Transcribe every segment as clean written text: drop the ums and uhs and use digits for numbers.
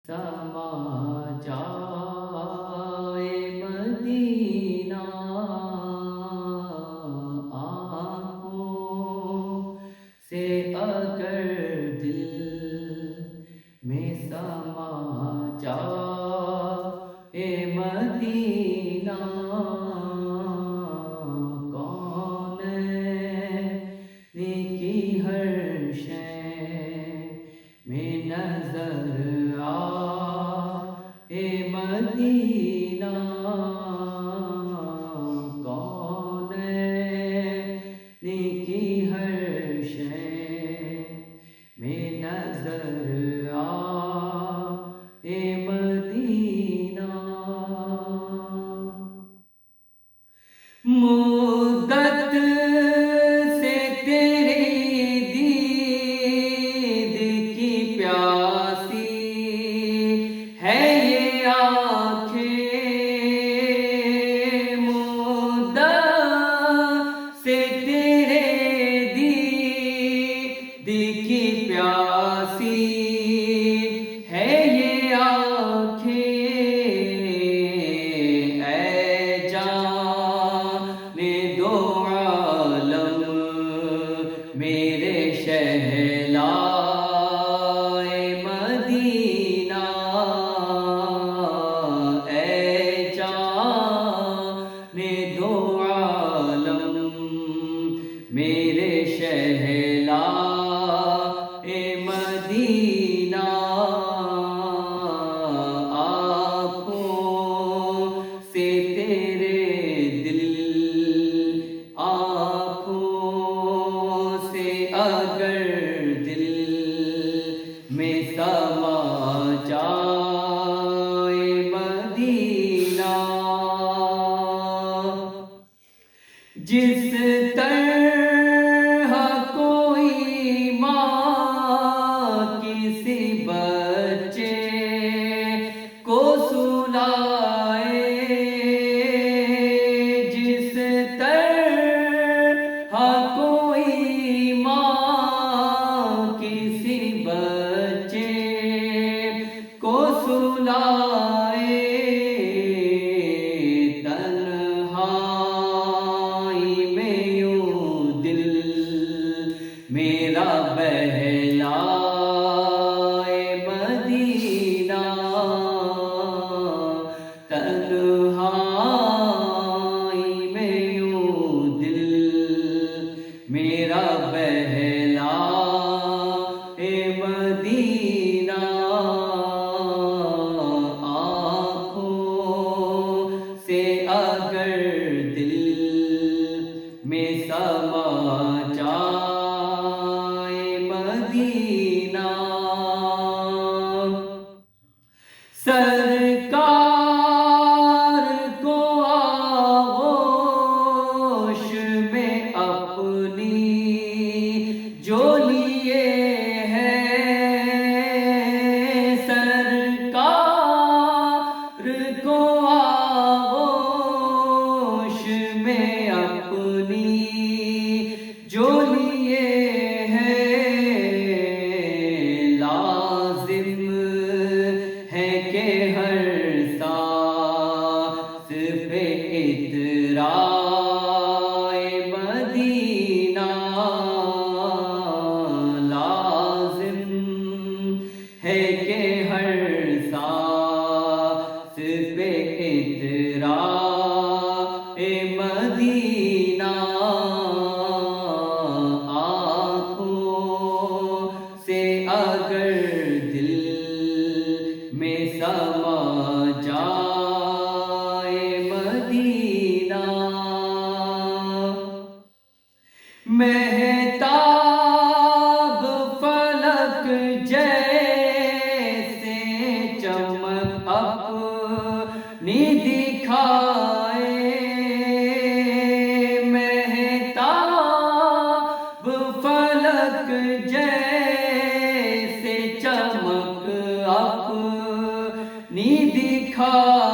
समा जाए मदीना आँखों से अगर दिल में समा जाए मदीना कौन की हर शय में नजर आए मदीना कौन की हर शय में नजर आए मदीना मुद्दत से तेरी दीद की प्यासी है ये आँखें मुद्दत से तेरे दीद की प्यासी है ये आँखें मेरे शहलाए मदीना ऐ जाने दो आलम मेरे शहलाए मदीना आँखों से तेरे दिल अगर दिल में समा जाए मदीना जिस तरह कोई माँ किसी बच्चे को सुलाए जिस तरह कोई किसी बच्चे को सुलाए तन्हाई में यूं दिल मेरा बहलाए मदीना तन्हाई में यूं दिल मेरा मदीना आँखों से अगर दिल में समा जाए मदीना सरकार को आगोश में अपनी जो लिए को आगोश में अपनी जो लिए हैं लाजिम है कि हर सांस पे इतराए मदीना लाजिम है कि हर पे इतराए मदीना आँखों से अगर दिल में समा जाए मदीना महताब फलक जैसे चमक अपनी दिखाए महताब फलक जैसे चमक अपनी दिखाए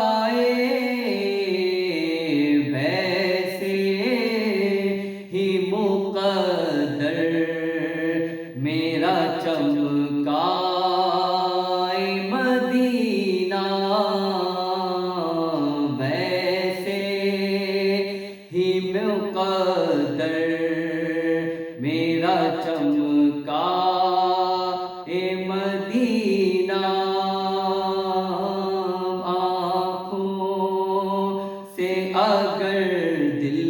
مدینہ آنکھوں سے اگر دل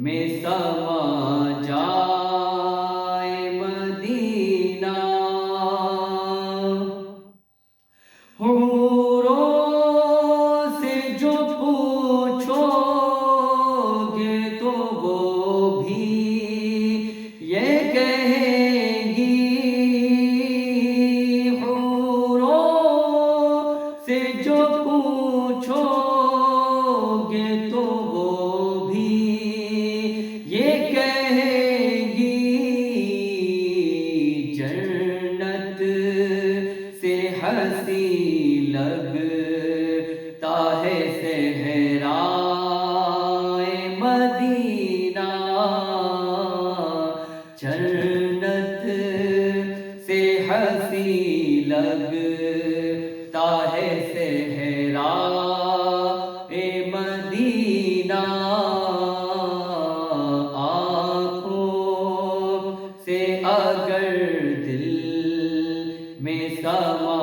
میں سما جائے مدینہ، حوروں سے جو پوچھو گے تو وہ بھی یہ کہیں گی، حوروں سے جو پوچھو گے تو وہ بھی یہ کہیں گی، جنت سے ہنسی لگتا ہے صحرائے مدینہ، جنت سے ہنسی لگتا ہے صحرائے مدینہ، آنکھوں سے اگر دل میں سما